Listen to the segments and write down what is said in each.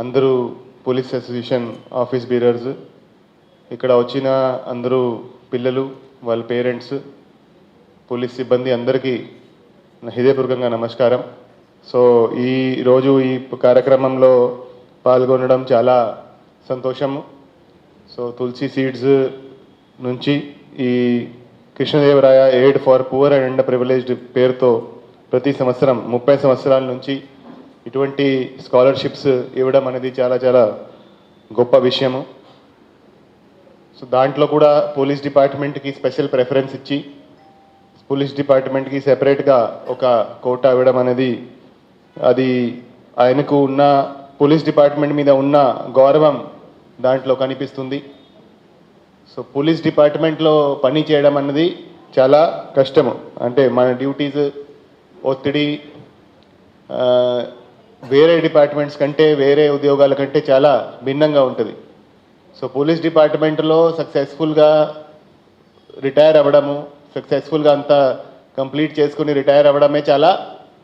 అందరూ police association office బీరర్స్, ఇక్కడ వచ్చిన అందరూ పిల్లలు, వాళ్ళ పేరెంట్స్, పోలీస్ సిబ్బంది అందరికీ నా హృదయపూర్వకంగా నమస్కారం. సో ఈరోజు ఈ కార్యక్రమంలో పాల్గొనడం చాలా సంతోషము. సో తులసి సీడ్స్ నుంచి ఈ Krishnadevaraya aid for poor and under privileged పేరుతో ప్రతి సంవత్సరం 30 సంవత్సరాల నుంచి ఇటువంటి స్కాలర్షిప్స్ ఇవ్వడం అనేది చాలా చాలా గొప్ప విషయము. సో దాంట్లో కూడా పోలీస్ డిపార్ట్మెంట్కి స్పెషల్ ప్రిఫరెన్స్ ఇచ్చి పోలీస్ డిపార్ట్మెంట్కి సెపరేట్గా ఒక కోటా ఇవ్వడం అనేది అది ఆయనకు ఉన్న పోలీస్ డిపార్ట్మెంట్ మీద ఉన్న గౌరవం దాంట్లో కనిపిస్తుంది. సో పోలీస్ డిపార్ట్మెంట్లో పని చేయడం అన్నది చాలా కష్టము. అంటే మన డ్యూటీస్ ఒత్తిడి వేరే డిపార్ట్మెంట్స్ కంటే వేరే ఉద్యోగాల కంటే చాలా భిన్నంగా ఉంటుంది. సో పోలీస్ డిపార్ట్మెంట్లో సక్సెస్ఫుల్గా రిటైర్ అవ్వడము, సక్సెస్ఫుల్గా అంతా కంప్లీట్ చేసుకుని రిటైర్ అవ్వడమే చాలా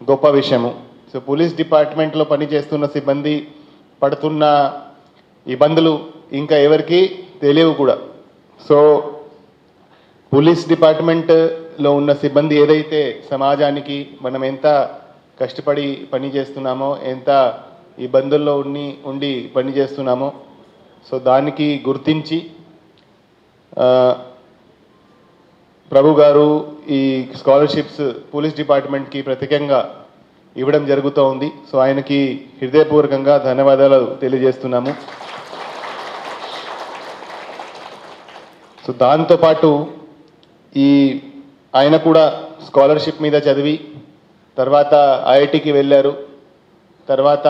గొప్ప విషయము. సో పోలీస్ డిపార్ట్మెంట్లో పనిచేస్తున్న సిబ్బంది పడుతున్న ఇబ్బందులు ఇంకా ఎవరికి తెలియవు కూడా. సో పోలీస్ డిపార్ట్మెంట్లో ఉన్న సిబ్బంది ఏదైతే సమాజానికి మనం ఎంత కష్టపడి పని చేస్తున్నామో, ఎంత ఇబ్బందుల్లో ఉండి పని చేస్తున్నామో, సో దానికి గుర్తించి ప్రభు గారు ఈ స్కాలర్షిప్స్ పోలీస్ డిపార్ట్మెంట్కి ప్రత్యేకంగా ఇవ్వడం జరుగుతూ ఉంది. సో ఆయనకి హృదయపూర్వకంగా ధన్యవాదాలు తెలియజేస్తున్నాము. సో దాంతోపాటు ఆయన కూడా స్కాలర్షిప్ మీద చదివి తర్వాత ఐఐటికి వెళ్ళారు. తర్వాత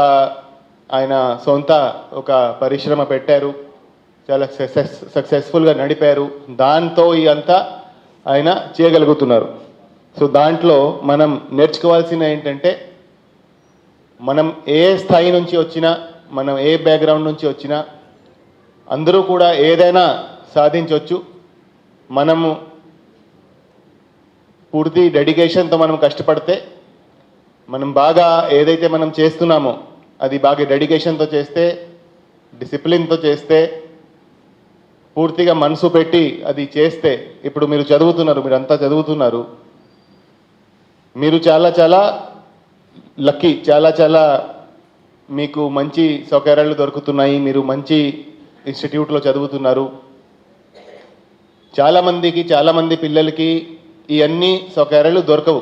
ఆయన సొంత ఒక పరిశ్రమ పెట్టారు, చాలా సక్సెస్ఫుల్గా నడిపారు. దాంతో అంతా ఆయన చేయగలుగుతున్నారు. సో దాంట్లో మనం నేర్చుకోవాల్సిన ఏంటంటే, మనం ఏ స్థాయి నుంచి వచ్చినా, మనం ఏ బ్యాక్గ్రౌండ్ నుంచి వచ్చినా అందరూ కూడా ఏదైనా సాధించవచ్చు. మనము పూర్తి డెడికేషన్తో మనం కష్టపడితే, మనం బాగా ఏదైతే మనం చేస్తున్నామో అది బాగా డెడికేషన్తో చేస్తే, డిసిప్లిన్తో చేస్తే, పూర్తిగా మనసు పెట్టి అది చేస్తే, ఇప్పుడు మీరు చదువుతున్నారు, మీరంతా చదువుతున్నారు, మీరు చాలా చాలా లక్కీ, చాలా చాలా మీకు మంచి సౌకర్యాలు దొరుకుతున్నాయి, మీరు మంచి ఇన్స్టిట్యూట్లో చదువుతున్నారు. చాలామంది పిల్లలకి ఇవన్నీ సౌకర్యాలు దొరకవు.